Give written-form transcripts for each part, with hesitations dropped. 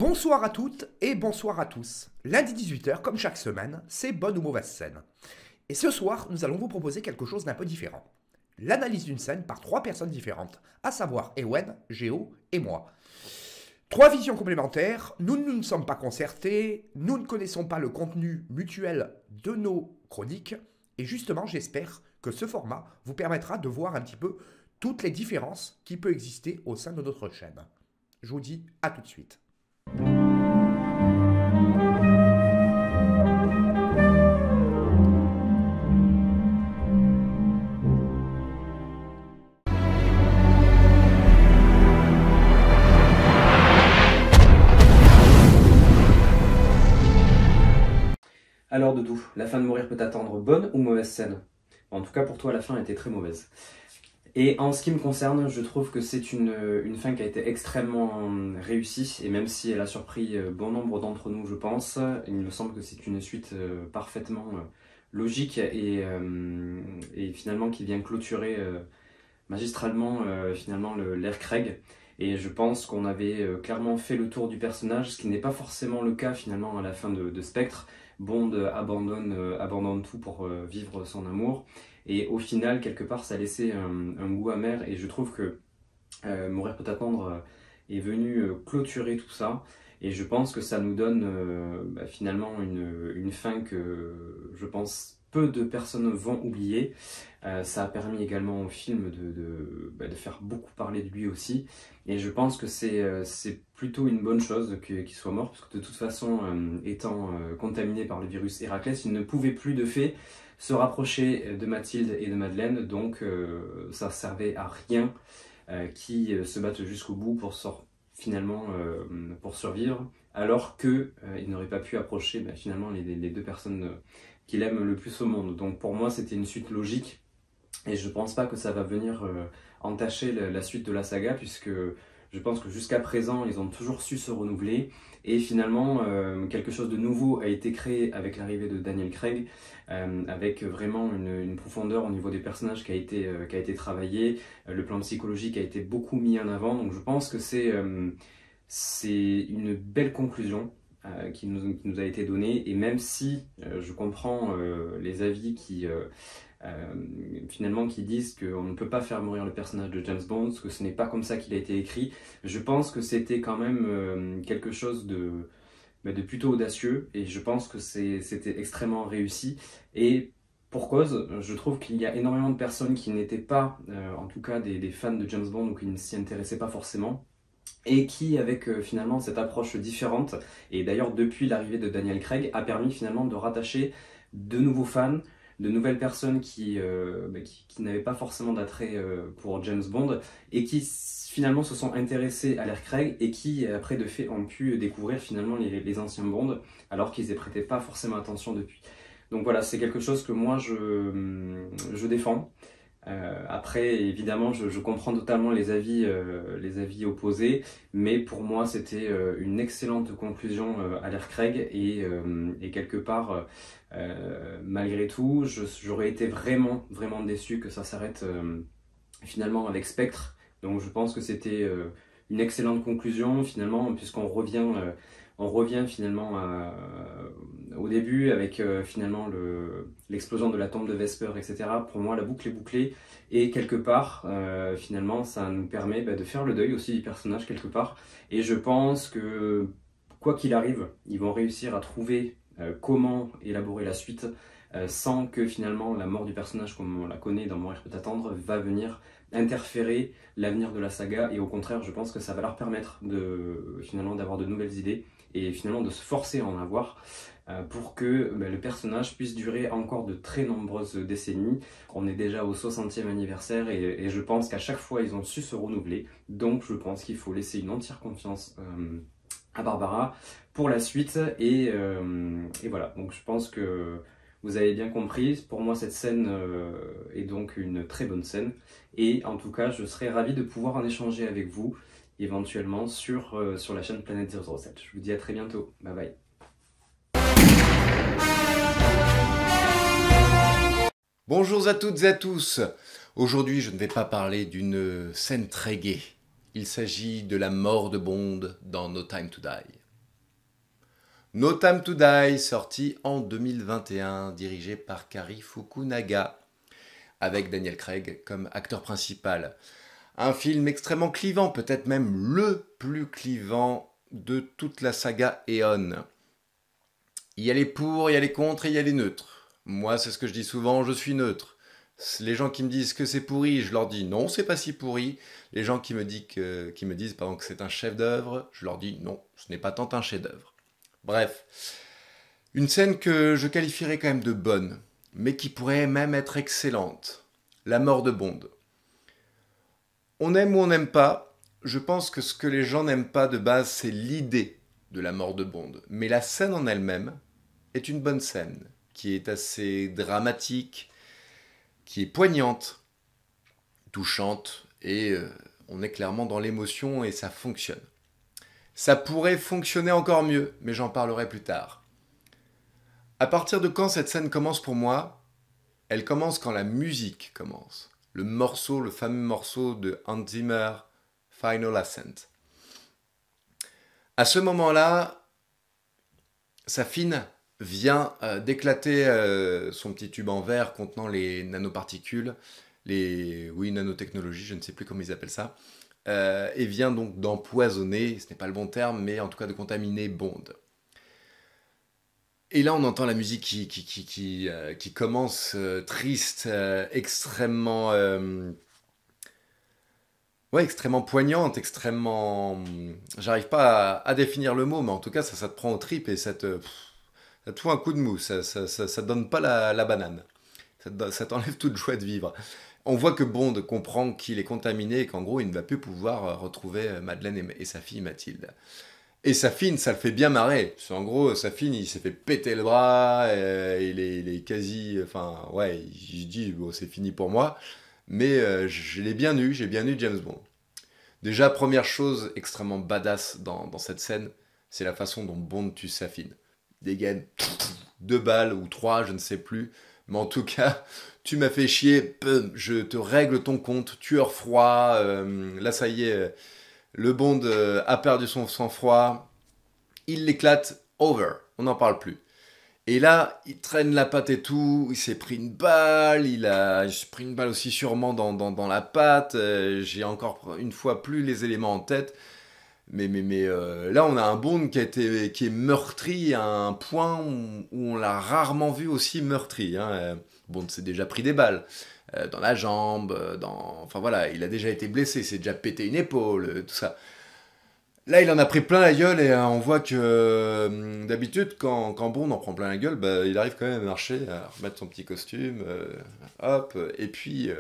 Bonsoir à toutes et bonsoir à tous. Lundi 18h, comme chaque semaine, c'est bonne ou mauvaise scène. Et ce soir, nous allons vous proposer quelque chose d'un peu différent. L'analyse d'une scène par trois personnes différentes, à savoir Ewen, Géo et moi. Trois visions complémentaires, nous ne nous sommes pas concertés, nous ne connaissons pas le contenu mutuel de nos chroniques, et justement j'espère que ce format vous permettra de voir un petit peu toutes les différences qui peuvent exister au sein de notre chaîne. Je vous dis à tout de suite. Alors Doudou, la fin de Mourir peut attendre, bonne ou mauvaise scène? En tout cas pour toi la fin était très mauvaise. Et en ce qui me concerne, je trouve que c'est une fin qui a été extrêmement réussie, et même si elle a surpris bon nombre d'entre nous je pense, il me semble que c'est une suite parfaitement logique et finalement qui vient clôturer magistralement finalement l'ère Craig. Et je pense qu'on avait clairement fait le tour du personnage, ce qui n'est pas forcément le cas finalement à la fin de Spectre. Bond abandonne tout pour vivre son amour. Et au final, quelque part, ça a laissé un goût amer. Et je trouve que Mourir peut attendre est venu clôturer tout ça. Et je pense que ça nous donne finalement une fin que je pense peu de personnes vont oublier. Ça a permis également au film de faire beaucoup parler de lui aussi. Et je pense que c'est plutôt une bonne chose qu'il soit mort, parce que de toute façon, étant contaminé par le virus Héraclès, il ne pouvait plus de fait se rapprocher de Mathilde et de Madeleine, donc ça servait à rien qu'ils se battent jusqu'au bout finalement pour survivre, alors qu'il n'aurait pas pu approcher finalement les deux personnes qu'il aime le plus au monde. Donc pour moi c'était une suite logique, et je pense pas que ça va venir entacher la suite de la saga, puisque je pense que jusqu'à présent ils ont toujours su se renouveler, et finalement quelque chose de nouveau a été créé avec l'arrivée de Daniel Craig, avec vraiment une profondeur au niveau des personnages qui a été travaillée, le plan psychologique a été beaucoup mis en avant, donc je pense que c'est une belle conclusion qui nous a été donnée. Et même si je comprends les avis finalement qui disent qu'on ne peut pas faire mourir le personnage de James Bond, que ce n'est pas comme ça qu'il a été écrit, je pense que c'était quand même quelque chose de plutôt audacieux, et je pense que c'était extrêmement réussi. Et pour cause, je trouve qu'il y a énormément de personnes qui n'étaient pas, en tout cas des fans de James Bond, ou qui ne s'y intéressaient pas forcément, et qui, avec finalement cette approche différente, et d'ailleurs depuis l'arrivée de Daniel Craig, a permis finalement de rattacher de nouveaux fans, de nouvelles personnes qui n'avaient pas forcément d'attrait pour James Bond, et qui finalement se sont intéressés à l'ère Craig, et qui après de fait ont pu découvrir finalement les anciens Bond, alors qu'ils n'y prêtaient pas forcément attention depuis. Donc voilà, c'est quelque chose que moi je défends. Après, évidemment, je comprends totalement les avis opposés, mais pour moi, c'était une excellente conclusion à l'ère Craig, et quelque part, malgré tout, j'aurais été vraiment, vraiment déçu que ça s'arrête finalement avec Spectre. Donc je pense que c'était une excellente conclusion finalement, puisqu'on revient finalement au début avec finalement l'explosion de la tombe de Vesper, etc. Pour moi la boucle est bouclée, et quelque part finalement ça nous permet de faire le deuil aussi du personnage quelque part. Et je pense que quoi qu'il arrive, ils vont réussir à trouver comment élaborer la suite sans que finalement la mort du personnage comme on la connaît dans Mourir peut attendre va venir interférer l'avenir de la saga. Et au contraire, je pense que ça va leur permettre finalement d'avoir de nouvelles idées, et finalement de se forcer à en avoir pour que le personnage puisse durer encore de très nombreuses décennies. On est déjà au 60e anniversaire, et je pense qu'à chaque fois ils ont su se renouveler, donc je pense qu'il faut laisser une entière confiance à Barbara pour la suite, et voilà, donc je pense que vous avez bien compris. Pour moi cette scène est donc une très bonne scène, et en tout cas je serais ravi de pouvoir en échanger avec vous éventuellement sur la chaîne Planète 007. Je vous dis à très bientôt, bye bye. Bonjour à toutes et à tous. Aujourd'hui, je ne vais pas parler d'une scène très gaie. Il s'agit de la mort de Bond dans No Time to Die. No Time to Die, sorti en 2021, dirigé par Kari Fukunaga, avec Daniel Craig comme acteur principal. Un film extrêmement clivant, peut-être même le plus clivant de toute la saga Eon. Il y a les pour, il y a les contre et il y a les neutres. Moi, c'est ce que je dis souvent, je suis neutre. Les gens qui me disent que c'est pourri, je leur dis non, c'est pas si pourri. Les gens qui me disent que c'est un chef-d'œuvre, je leur dis non, ce n'est pas tant un chef-d'œuvre. Bref, une scène que je qualifierais quand même de bonne, mais qui pourrait même être excellente. La mort de Bond. On aime ou on n'aime pas, je pense que ce que les gens n'aiment pas de base, c'est l'idée de la mort de Bond. Mais la scène en elle-même est une bonne scène, qui est assez dramatique, qui est poignante, touchante, et on est clairement dans l'émotion et ça fonctionne. Ça pourrait fonctionner encore mieux, mais j'en parlerai plus tard. À partir de quand cette scène commence pour moi ? Elle commence quand la musique commence. Le fameux morceau de Hans Zimmer, Final Ascent. À ce moment-là, Safin vient d'éclater son petit tube en verre contenant les nanoparticules, nanotechnologies, je ne sais plus comment ils appellent ça, et vient donc d'empoisonner, ce n'est pas le bon terme, mais en tout cas de contaminer Bond. Et là, on entend la musique qui commence triste, extrêmement poignante, extrêmement... J'arrive pas à définir le mot, mais en tout cas, ça te prend aux tripes et ça te fout un coup de mou, ça te donne pas la banane. Ça t'enlève toute joie de vivre. On voit que Bond comprend qu'il est contaminé et qu'en gros, il ne va plus pouvoir retrouver Madeleine et sa fille Mathilde. Et Safin, ça le fait bien marrer. Parce qu'en gros, Safin, il s'est fait péter le bras, il est quasi... Enfin, ouais, il dit, bon, c'est fini pour moi. Mais je l'ai bien eu, j'ai bien eu James Bond. Déjà, première chose extrêmement badass dans cette scène, c'est la façon dont Bond tue Safin. Il dégaine 2 balles ou 3, je ne sais plus. Mais en tout cas, tu m'as fait chier, je te règle ton compte, tueur froid. Là, ça y est, le Bond a perdu son sang-froid. Il l'éclate, over, on n'en parle plus. Et là, il traîne la patte et tout, il s'est pris une balle, il s'est pris une balle aussi sûrement dans la patte, j'ai encore une fois plus les éléments en tête, mais là on a un Bond qui est meurtri à un point où on l'a rarement vu aussi meurtri. Bond s'est déjà pris des balles, dans la jambe, enfin voilà, il a déjà été blessé, il s'est déjà pété une épaule, tout ça. Là, il en a pris plein la gueule et on voit que d'habitude, quand Bond en prend plein la gueule, bah, il arrive quand même à marcher, à remettre son petit costume, hop, et puis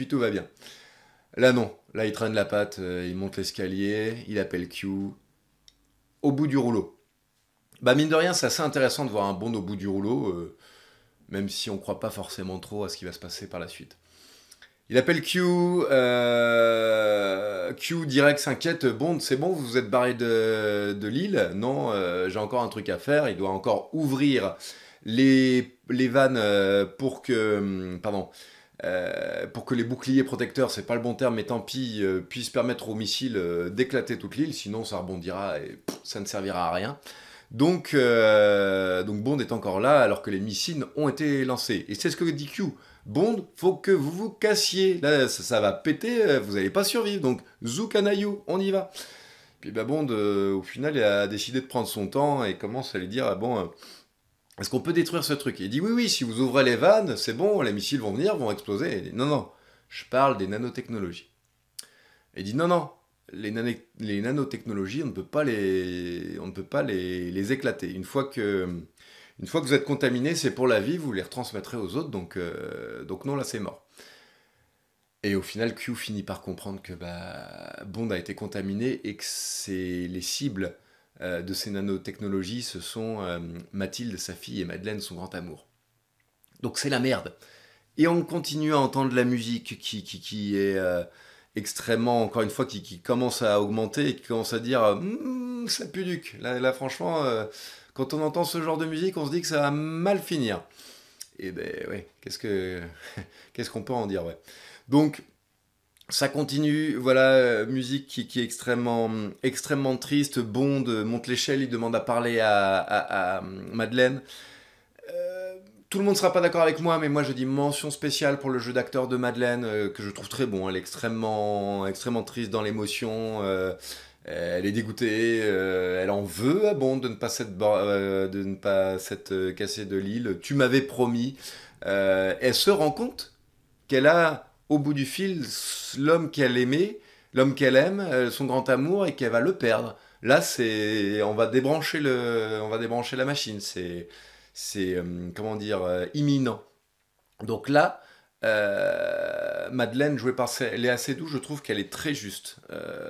tout va bien. Là, non. Là, il traîne la patte, il monte l'escalier, il appelle Q, au bout du rouleau. Bah, mine de rien, c'est assez intéressant de voir un Bond au bout du rouleau, même si on ne croit pas forcément trop à ce qui va se passer par la suite. Il appelle Q, Q direct s'inquiète, Bond, c'est bon, vous vous êtes barré de l'île ? Non, j'ai encore un truc à faire, il doit encore ouvrir les vannes pour que les boucliers protecteurs, c'est pas le bon terme, mais tant pis, puissent permettre aux missiles d'éclater toute l'île, sinon ça rebondira et ça ne servira à rien. Donc Bond est encore là alors que les missiles ont été lancés. Et c'est ce que dit Q. Bond, faut que vous vous cassiez. Là, ça va péter, vous n'allez pas survivre. Donc, Zoukanayu, on y va. Puis bah, Bond, au final, il a décidé de prendre son temps et commence à lui dire, est-ce qu'on peut détruire ce truc ? Et il dit, oui, si vous ouvrez les vannes, c'est bon, les missiles vont venir, vont exploser. Et il dit, non, je parle des nanotechnologies. Et il dit, non, les nanotechnologies, on ne peut pas les éclater. Une fois que vous êtes contaminé, c'est pour la vie, vous les retransmettrez aux autres, donc non, là c'est mort. Et au final, Q finit par comprendre que Bond a été contaminé et que les cibles de ces nanotechnologies, ce sont Mathilde, sa fille, et Madeleine, son grand amour. Donc c'est la merde. Et on continue à entendre la musique qui est extrêmement, encore une fois, qui commence à augmenter et qui commence à dire ça pue duc. Là franchement... Quand on entend ce genre de musique, on se dit que ça va mal finir. Et ben ouais, qu'est-ce qu'on peut en dire, ouais. Donc, Ça continue, voilà, musique qui est extrêmement triste. Bond monte l'échelle, il demande à parler à Madeleine. Tout le monde ne sera pas d'accord avec moi, mais moi je dis mention spéciale pour le jeu d'acteur de Madeleine, que je trouve très bon. Elle est extrêmement triste dans l'émotion. Elle est dégoûtée, elle en veut à Bond de ne pas s'être cassé de l'île. Tu m'avais promis. Elle se rend compte qu'elle a au bout du fil l'homme qu'elle aimait, l'homme qu'elle aime, son grand amour, et qu'elle va le perdre. Là, on va débrancher la machine. C'est comment dire, imminent. Donc là, Madeleine, jouée par Léa Seydoux, je trouve qu'elle est très juste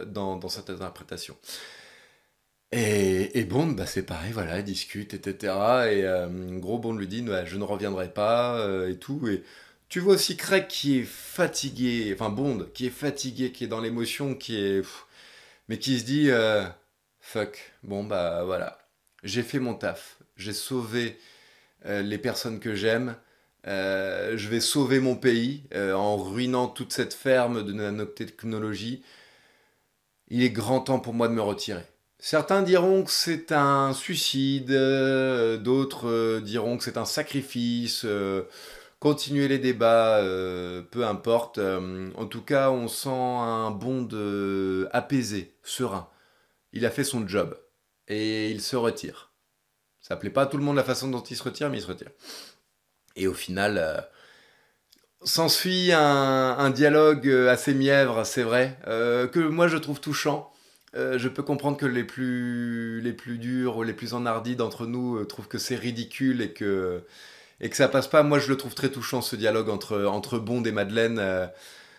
dans cette interprétation. Et Bond, bah, c'est pareil, voilà, il discute, etc. Et gros Bond lui dit, ouais, je ne reviendrai pas, et tout. Et tu vois aussi Craig qui est fatigué, enfin Bond, qui est fatigué, qui est dans l'émotion, mais qui se dit, fuck, bon bah voilà, j'ai fait mon taf, j'ai sauvé les personnes que j'aime, je vais sauver mon pays en ruinant toute cette ferme de nanotechnologie. Il est grand temps pour moi de me retirer. Certains diront que c'est un suicide, d'autres diront que c'est un sacrifice. Continuez les débats, peu importe. En tout cas, on sent un Bond apaisé, serein. Il a fait son job et il se retire. Ça plaît pas à tout le monde la façon dont il se retire, mais il se retire. Et au final, s'ensuit un dialogue assez mièvre, c'est vrai, que moi je trouve touchant. Je peux comprendre que les plus durs ou les plus enhardis d'entre nous trouvent que c'est ridicule et que ça passe pas. Moi je le trouve très touchant, ce dialogue entre Bond et Madeleine.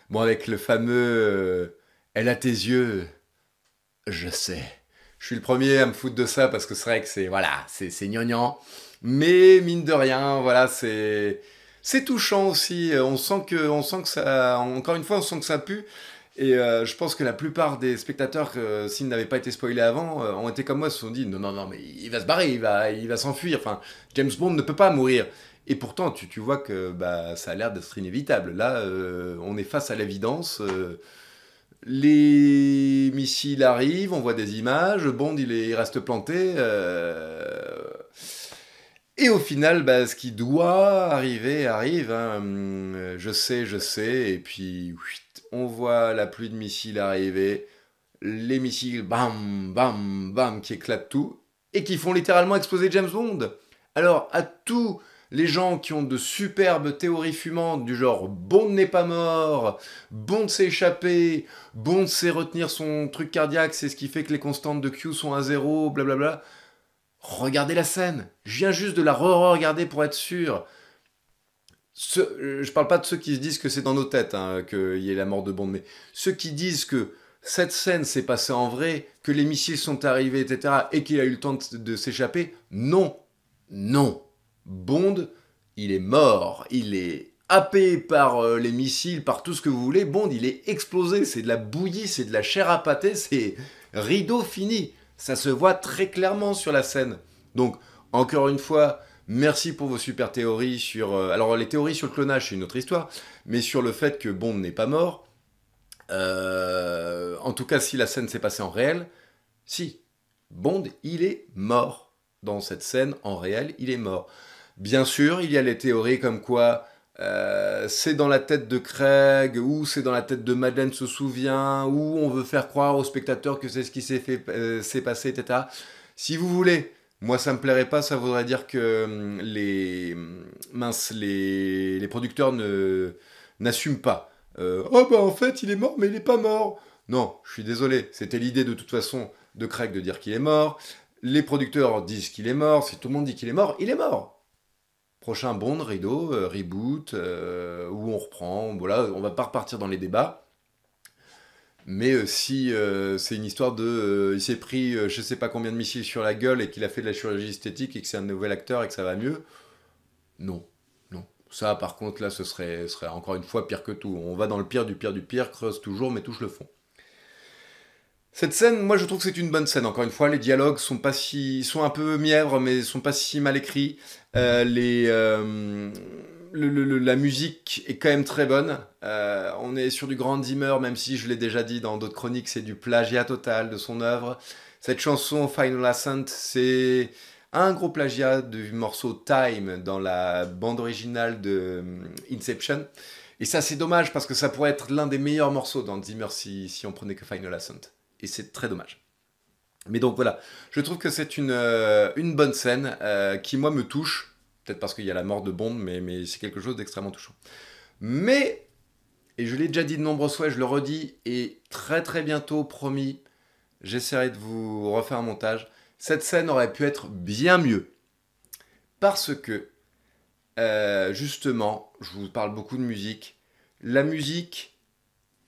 Bon, avec le fameux elle a tes yeux, je sais. Je suis le premier à me foutre de ça parce que c'est vrai que c'est gnangnan. Mais mine de rien, voilà, c'est touchant aussi. On sent que ça, encore une fois, on sent que ça pue. Et je pense que la plupart des spectateurs, s'ils n'avaient pas été spoilés avant, ont été comme moi, se sont dit non, mais il va se barrer, il va s'enfuir. Enfin, James Bond ne peut pas mourir. Et pourtant, tu vois que bah, ça a l'air d'être inévitable. Là, on est face à l'évidence. Les missiles arrivent, on voit des images, Bond il reste planté. Et au final, bah, ce qui doit arriver arrive. Hein. Je sais. Et puis, on voit la pluie de missiles arriver. Les missiles, bam, bam, bam, qui éclatent tout. Et qui font littéralement exploser James Bond. Alors, à tous les gens qui ont de superbes théories fumantes du genre Bond n'est pas mort, Bond s'est échappé, Bond sait retenir son truc cardiaque, c'est ce qui fait que les constantes de Q sont à zéro, blablabla. Regardez la scène. Je viens juste de la re-regarder pour être sûr. Je parle pas de ceux qui se disent que c'est dans nos têtes hein, qu'il y ait la mort de Bond, mais ceux qui disent que cette scène s'est passée en vrai, que les missiles sont arrivés, etc., et qu'il a eu le temps de s'échapper. Non. Bond, il est mort. Il est happé par les missiles, par tout ce que vous voulez. Bond, il est explosé. C'est de la bouillie, c'est de la chair à pâté, c'est rideau fini. Ça se voit très clairement sur la scène. Donc, encore une fois, merci pour vos super théories sur... alors, les théories sur le clonage, c'est une autre histoire, mais sur le fait que Bond n'est pas mort, en tout cas, si la scène s'est passée en réel, si, Bond, il est mort. Dans cette scène, en réel, il est mort. Bien sûr, il y a les théories comme quoi c'est dans la tête de Craig, ou c'est dans la tête de Madeleine se souvient, ou on veut faire croire aux spectateurs que c'est ce qui s'est passé, etc. Si vous voulez, moi ça me plairait pas, ça voudrait dire que les producteurs n'assument pas. Oh bah en fait il est mort mais il est pas mort. Non, je suis désolé, c'était l'idée de toute façon de Craig de dire qu'il est mort. Les producteurs disent qu'il est mort, si tout le monde dit qu'il est mort, il est mort. Prochain Bond, rideau, reboot, où on reprend, voilà, on va pas repartir dans les débats. Mais si c'est une histoire de... il s'est pris je sais pas combien de missiles sur la gueule et qu'il a fait de la chirurgie esthétique et que c'est un nouvel acteur et que ça va mieux, non. Ça par contre là ce serait encore une fois pire que tout. On va dans le pire du pire, creuse toujours mais touche le fond. Cette scène, moi je trouve que c'est une bonne scène. Encore une fois, les dialogues sont sont un peu mièvres, mais sont pas si mal écrits. la musique est quand même très bonne. On est sur du Grand Zimmer, même si je l'ai déjà dit dans d'autres chroniques, c'est du plagiat total de son œuvre. Cette chanson Final Ascent, c'est un gros plagiat du morceau Time dans la bande originale de Inception. Et ça, c'est dommage parce que ça pourrait être l'un des meilleurs morceaux dans Zimmer si on prenait que Final Ascent. Et c'est très dommage. Mais donc voilà, je trouve que c'est une bonne scène qui, moi, me touche. Peut-être parce qu'il y a la mort de Bond, mais c'est quelque chose d'extrêmement touchant. Mais, et je l'ai déjà dit de nombreuses fois, je le redis, et très très bientôt, promis, j'essaierai de vous refaire un montage. Cette scène aurait pu être bien mieux. Parce que, justement, je vous parle beaucoup de musique. La musique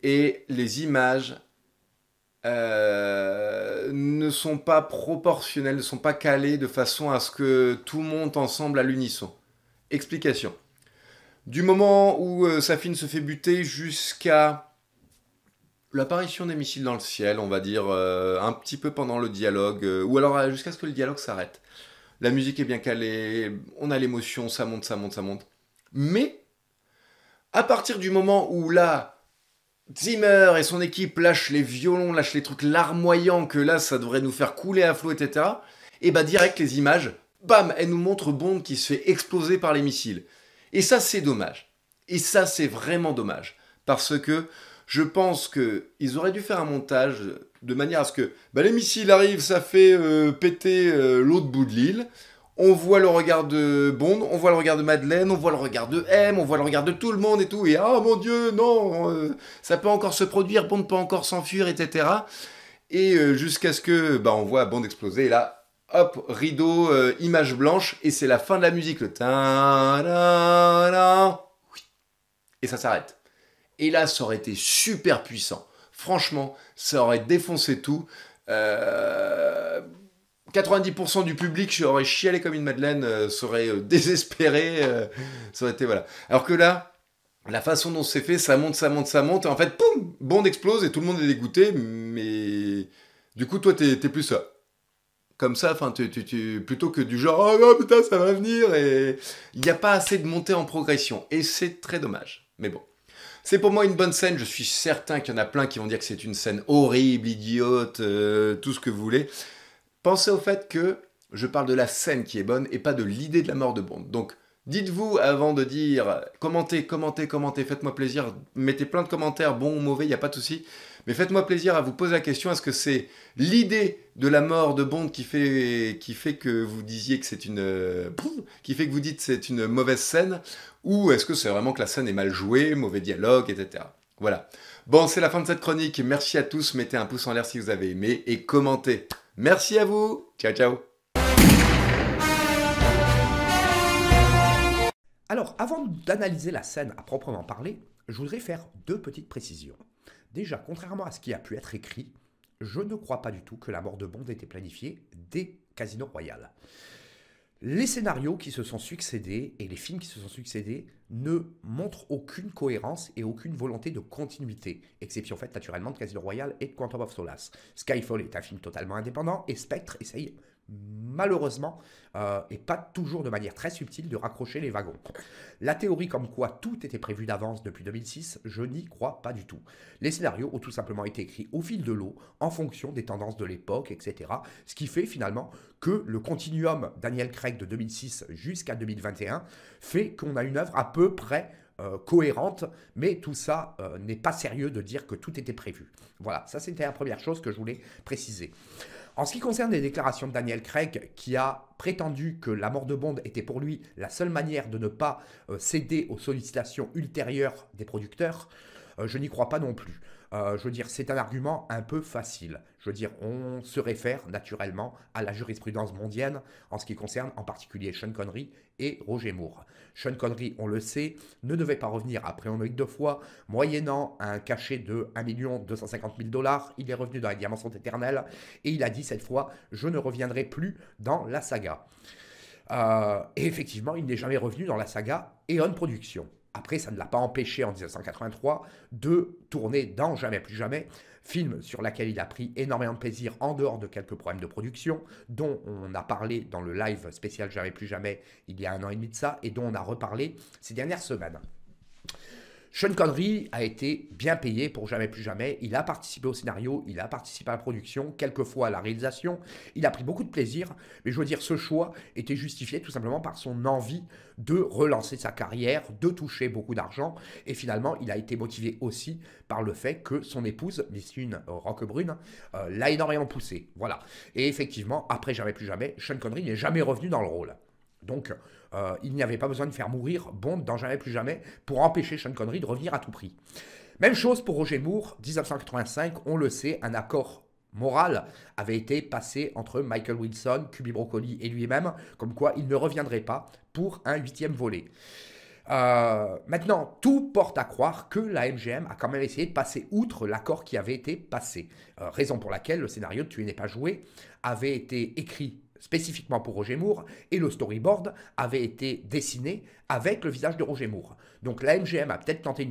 et les images ne sont pas proportionnelles, ne sont pas calées de façon à ce que tout monte ensemble à l'unisson. Explication. Du moment où Safin se fait buter jusqu'à l'apparition des missiles dans le ciel, on va dire un petit peu pendant le dialogue, ou alors jusqu'à ce que le dialogue s'arrête. La musique est bien calée, on a l'émotion, ça monte, ça monte, ça monte. Mais, à partir du moment où là, Zimmer et son équipe lâchent les violons, lâchent les trucs larmoyants, que là, ça devrait nous faire couler à flot, etc., et bah direct, les images, bam, elles nous montrent Bond qui se fait exploser par les missiles. Et ça, c'est dommage. Et ça, c'est vraiment dommage. Parce que je pense qu'ils auraient dû faire un montage de manière à ce que les missiles arrivent, ça fait péter l'autre bout de l'île. On voit le regard de Bond, on voit le regard de Madeleine, on voit le regard de M, on voit le regard de tout le monde et tout. Et ah mon Dieu, non, ça peut encore se produire, Bond peut encore s'enfuir, etc. Et jusqu'à ce que on voit Bond exploser. Et là, hop, rideau, image blanche, et c'est la fin de la musique, le ta-da-da. Et ça s'arrête. Et là, ça aurait été super puissant. Franchement, ça aurait défoncé tout. 90% du public aurait chialé comme une madeleine, serait désespéré. Ça aurait été voilà. Alors que là, la façon dont c'est fait, ça monte, ça monte, ça monte. Et en fait, poum, Bond explose et tout le monde est dégoûté. Mais du coup, toi, t'es plus ça. Comme ça, plutôt que du genre « Oh putain, ça va venir !» Et il n'y a pas assez de montée en progression. Et c'est très dommage. Mais bon. C'est pour moi une bonne scène. Je suis certain qu'il y en a plein qui vont dire que c'est une scène horrible, idiote, tout ce que vous voulez. Pensez au fait que je parle de la scène qui est bonne et pas de l'idée de la mort de Bond. Donc, dites-vous avant de dire commentez, faites-moi plaisir, mettez plein de commentaires, bon ou mauvais, il n'y a pas de souci. Mais faites-moi plaisir à vous poser la question, est-ce que c'est l'idée de la mort de Bond qui fait que vous disiez que c'est qui fait que vous dites que c'est une mauvaise scène, ou est-ce que c'est vraiment que la scène est mal jouée, mauvais dialogue, etc. Voilà. Bon, c'est la fin de cette chronique. Merci à tous. Mettez un pouce en l'air si vous avez aimé et commentez. Merci à vous. Ciao, ciao. Alors, avant d'analyser la scène à proprement parler, je voudrais faire deux petites précisions. Déjà, contrairement à ce qui a pu être écrit, je ne crois pas du tout que la mort de Bond était planifiée dès Casino Royale. Les scénarios qui se sont succédés et les films qui se sont succédés ne montrent aucune cohérence et aucune volonté de continuité, exception faite naturellement de Casino Royale et de Quantum of Solace. Skyfall est un film totalement indépendant et Spectre essaye malheureusement, et pas toujours de manière très subtile, de raccrocher les wagons. La théorie comme quoi tout était prévu d'avance depuis 2006, je n'y crois pas du tout. Les scénarios ont tout simplement été écrits au fil de l'eau, en fonction des tendances de l'époque, etc. Ce qui fait finalement que le continuum Daniel Craig de 2006 jusqu'à 2021 fait qu'on a une œuvre à peu près cohérente, mais tout ça n'est pas sérieux de dire que tout était prévu. Voilà, ça c'était la première chose que je voulais préciser. En ce qui concerne les déclarations de Daniel Craig, qui a prétendu que la mort de Bond était pour lui la seule manière de ne pas céder aux sollicitations ultérieures des producteurs, je n'y crois pas non plus. Je veux dire, c'est un argument un peu facile. Je veux dire, on se réfère naturellement à la jurisprudence mondienne en ce qui concerne en particulier Sean Connery et Roger Moore. Sean Connery, on le sait, ne devait pas revenir après Homicide 2 fois, moyennant un cachet de 1 250 000 $. Il est revenu dans Les Diamants sont éternels et il a dit cette fois « Je ne reviendrai plus dans la saga ». Et effectivement, il n'est jamais revenu dans la saga Eon Productions. Après, ça ne l'a pas empêché en 1983 de tourner dans Jamais plus jamais, film sur lequel il a pris énormément de plaisir en dehors de quelques problèmes de production, dont on a parlé dans le live spécial Jamais plus jamais il y a 1 an et demi de ça, et dont on a reparlé ces dernières semaines. Sean Connery a été bien payé pour Jamais plus jamais. Il a participé au scénario, il a participé à la production, quelquefois à la réalisation. Il a pris beaucoup de plaisir, mais je veux dire, ce choix était justifié tout simplement par son envie de relancer sa carrière, de toucher beaucoup d'argent. Et finalement, il a été motivé aussi par le fait que son épouse, Missune Roquebrune, l'a énormément poussé. Voilà. Et effectivement, après Jamais plus jamais, Sean Connery n'est jamais revenu dans le rôle. Donc, il n'y avait pas besoin de faire mourir Bond dans Jamais plus jamais pour empêcher Sean Connery de revenir à tout prix. Même chose pour Roger Moore, 1985, on le sait, un accord moral avait été passé entre Michael Wilson, Cubby Broccoli et lui-même, comme quoi il ne reviendrait pas pour un 8e volet. Maintenant, tout porte à croire que la MGM a quand même essayé de passer outre l'accord qui avait été passé. Raison pour laquelle le scénario de Tuer n'est pas joué avait été écrit spécifiquement pour Roger Moore, et le storyboard avait été dessiné avec le visage de Roger Moore. Donc la MGM a peut-être tenté une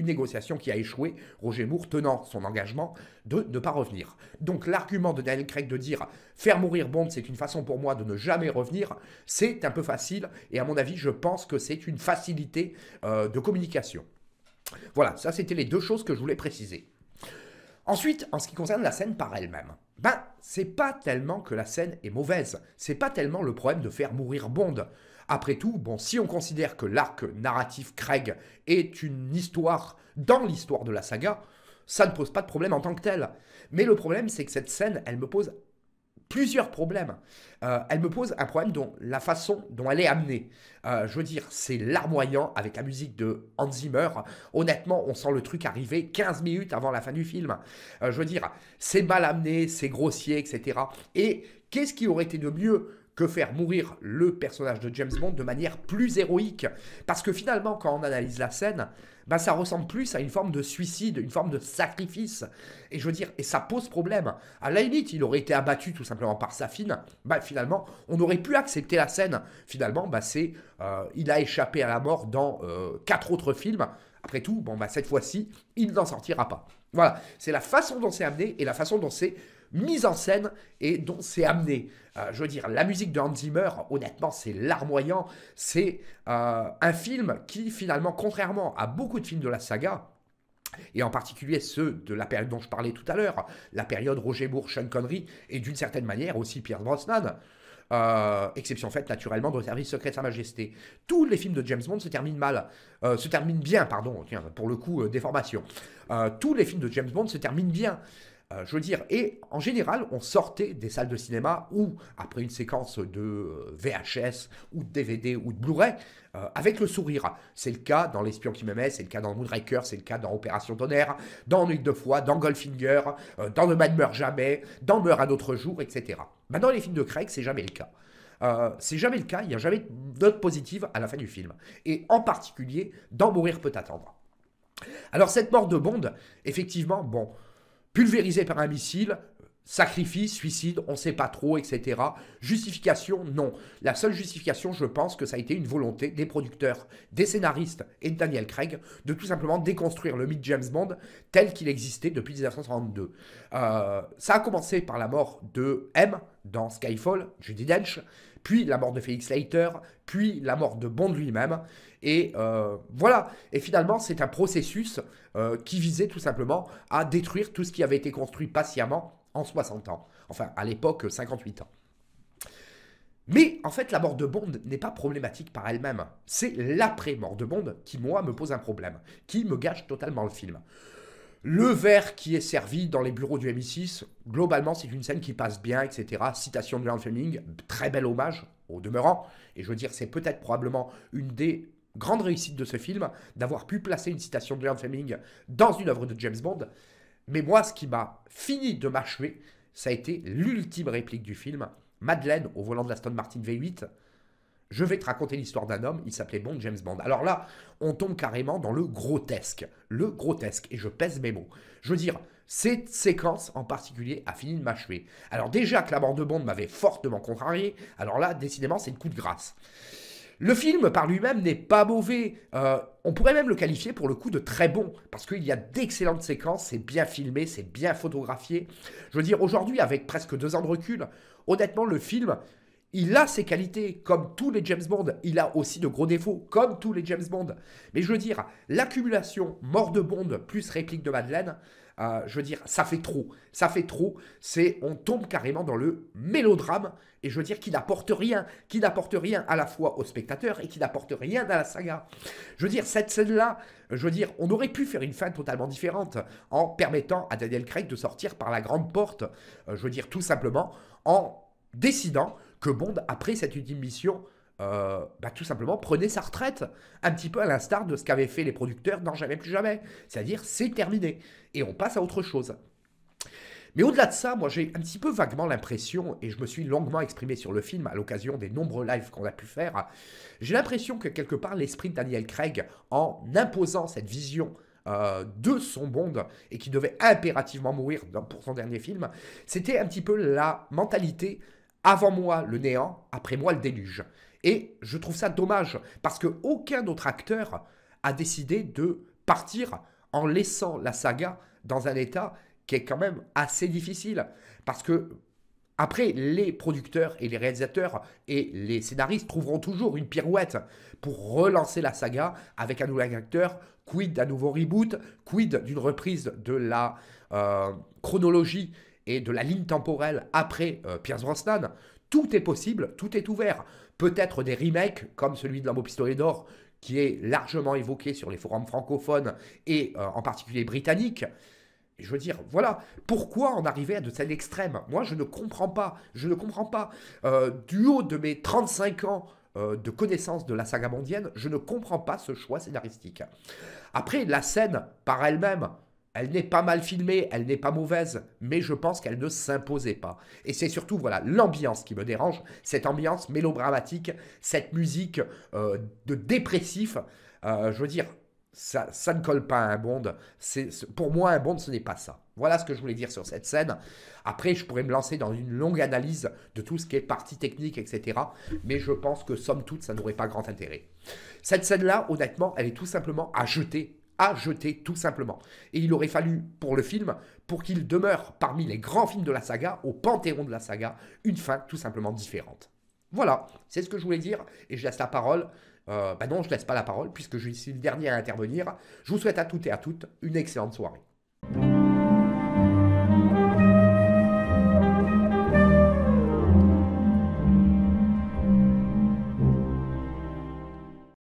négociation qui a échoué, Roger Moore tenant son engagement de ne pas revenir. Donc l'argument de Daniel Craig de dire « faire mourir Bond, c'est une façon pour moi de ne jamais revenir », c'est un peu facile, et à mon avis, je pense que c'est une facilité de communication. Voilà, ça c'était les deux choses que je voulais préciser. Ensuite, en ce qui concerne la scène par elle-même, c'est pas tellement que la scène est mauvaise, c'est pas tellement le problème de faire mourir Bond. Après tout, bon, si on considère que l'arc narratif Craig est une histoire dans l'histoire de la saga, ça ne pose pas de problème en tant que tel. Mais le problème, c'est que cette scène, elle me pose plusieurs problèmes. Elle me pose un problème dont la façon dont elle est amenée. Je veux dire, c'est larmoyant avec la musique de Hans Zimmer. Honnêtement, on sent le truc arriver 15 minutes avant la fin du film. Je veux dire, c'est mal amené, c'est grossier, etc. Et qu'est-ce qui aurait été de mieux que faire mourir le personnage de James Bond de manière plus héroïque? Parce que finalement, quand on analyse la scène, ça ressemble plus à une forme de suicide, une forme de sacrifice. Et je veux dire, et ça pose problème. À la limite, il aurait été abattu tout simplement par sa fille. Finalement, on aurait pu accepter la scène. Finalement, il a échappé à la mort dans 4 autres films. Après tout, cette fois-ci, il n'en sortira pas. Voilà, c'est la façon dont c'est amené et la façon dont c'est mise en scène et dont c'est amené. Je veux dire, la musique de Hans Zimmer, honnêtement, c'est larmoyant. C'est un film qui, finalement, contrairement à beaucoup de films de la saga, et en particulier ceux de la période dont je parlais tout à l'heure, la période Roger Moore, Sean Connery, et d'une certaine manière aussi Pierce Brosnan, exception faite naturellement de Service secret de Sa Majesté. Tous les films de James Bond se terminent bien, tiens, pour le coup, déformation. Tous les films de James Bond se terminent bien. Je veux dire, et en général, on sortait des salles de cinéma ou après une séquence de VHS ou de DVD ou de Blu-ray avec le sourire. C'est le cas dans L'espion qui m'aimait, c'est le cas dans Moonraker, c'est le cas dans Opération Tonnerre, dans Nuit de foi, dans Goldfinger, dans Le Man meurt jamais, dans Meurt un autre jour, etc. Dans les films de Craig, c'est jamais le cas. C'est jamais le cas, il n'y a jamais de note positive à la fin du film. Et en particulier, dans Mourir peut attendre. Alors cette mort de Bond, effectivement, pulvérisé par un missile, sacrifice, suicide, on ne sait pas trop, etc. Justification, non. La seule justification, je pense que ça a été une volonté des producteurs, des scénaristes et de Daniel Craig de tout simplement déconstruire le mythe James Bond tel qu'il existait depuis 1932. Ça a commencé par la mort de M dans Skyfall, Judi Dench, puis la mort de Felix Leiter, puis la mort de Bond lui-même. Et voilà, et finalement c'est un processus qui visait tout simplement à détruire tout ce qui avait été construit patiemment en 60 ans. Enfin, à l'époque, 58 ans. Mais en fait, la mort de Bond n'est pas problématique par elle-même. C'est l'après-mort de Bond qui, moi, me pose un problème, qui me gâche totalement le film. Le verre qui est servi dans les bureaux du MI6, globalement, c'est une scène qui passe bien, etc. Citation de Ian Fleming, très bel hommage au demeurant. Et je veux dire, c'est peut-être probablement une des grandes réussites de ce film, d'avoir pu placer une citation de Ian Fleming dans une œuvre de James Bond. Mais moi, ce qui m'a fini de m'achever, ça a été l'ultime réplique du film. Madeleine, au volant de l'Aston Martin V8, je vais te raconter l'histoire d'un homme, il s'appelait Bond, James Bond. Alors là, on tombe carrément dans le grotesque, et je pèse mes mots. Je veux dire, cette séquence en particulier a fini de m'achever. Alors déjà que la mort de Bond m'avait fortement contrarié, alors là, décidément, c'est le coup de grâce. Le film par lui-même n'est pas mauvais. On pourrait même le qualifier pour le coup de très bon. Parce qu'il y a d'excellentes séquences, c'est bien filmé, c'est bien photographié. Je veux dire, aujourd'hui, avec presque 2 ans de recul, honnêtement, le film, il a ses qualités, comme tous les James Bond. Il a aussi de gros défauts, comme tous les James Bond. Mais je veux dire, l'accumulation mort de Bond plus réplique de Madeleine, je veux dire, ça fait trop. Ça fait trop. On tombe carrément dans le mélodrame. Et je veux dire, qui n'apporte rien à la fois au spectateur et qui n'apporte rien à la saga. Je veux dire, cette scène-là, je veux dire, on aurait pu faire une fin totalement différente en permettant à Daniel Craig de sortir par la grande porte. Je veux dire, tout simplement en décidant que Bond, après cette ultime mission, tout simplement prenait sa retraite, un petit peu à l'instar de ce qu'avaient fait les producteurs dans Jamais plus jamais. C'est-à-dire, c'est terminé, et on passe à autre chose. Mais au-delà de ça, moi j'ai un petit peu vaguement l'impression, et je me suis longuement exprimé sur le film à l'occasion des nombreux lives qu'on a pu faire, j'ai l'impression que quelque part l'esprit de Daniel Craig, en imposant cette vision de son Bond, et qui devait impérativement mourir pour son dernier film, c'était un petit peu la mentalité « avant moi le néant, après moi le déluge ». Et je trouve ça dommage, parce qu'aucun autre acteur a décidé de partir en laissant la saga dans un état qui est quand même assez difficile. Parce que, après, les producteurs et les réalisateurs et les scénaristes trouveront toujours une pirouette pour relancer la saga avec un nouvel acteur, quid d'un nouveau reboot, quid d'une reprise de la chronologie et de la ligne temporelle après Pierce Brosnan. Tout est possible, tout est ouvert. Peut-être des remakes comme celui de L'Homme au pistolet d'or qui est largement évoqué sur les forums francophones et en particulier britanniques. Et je veux dire, voilà, pourquoi en arriver à de tels extrêmes? Moi, je ne comprends pas, du haut de mes 35 ans de connaissance de la saga mondienne, je ne comprends pas ce choix scénaristique. Après, la scène, par elle-même, elle n'est pas mal filmée, elle n'est pas mauvaise, mais je pense qu'elle ne s'imposait pas. Et c'est surtout, voilà, l'ambiance qui me dérange, cette ambiance mélodramatique, cette musique de dépressif. Je veux dire, ça ne colle pas à un Bond. Pour moi, un Bond, ce n'est pas ça. Voilà ce que je voulais dire sur cette scène. Après, je pourrais me lancer dans une longue analyse de tout ce qui est partie technique, etc. Mais je pense que, somme toute, ça n'aurait pas grand intérêt. Cette scène-là, honnêtement, elle est tout simplement à jeter tout simplement. Et il aurait fallu, pour le film, pour qu'il demeure parmi les grands films de la saga, au panthéon de la saga, une fin tout simplement différente. Voilà, c'est ce que je voulais dire, et je laisse la parole. Non, je ne laisse pas la parole, puisque je suis le dernier à intervenir. Je vous souhaite à toutes et à toutes une excellente soirée.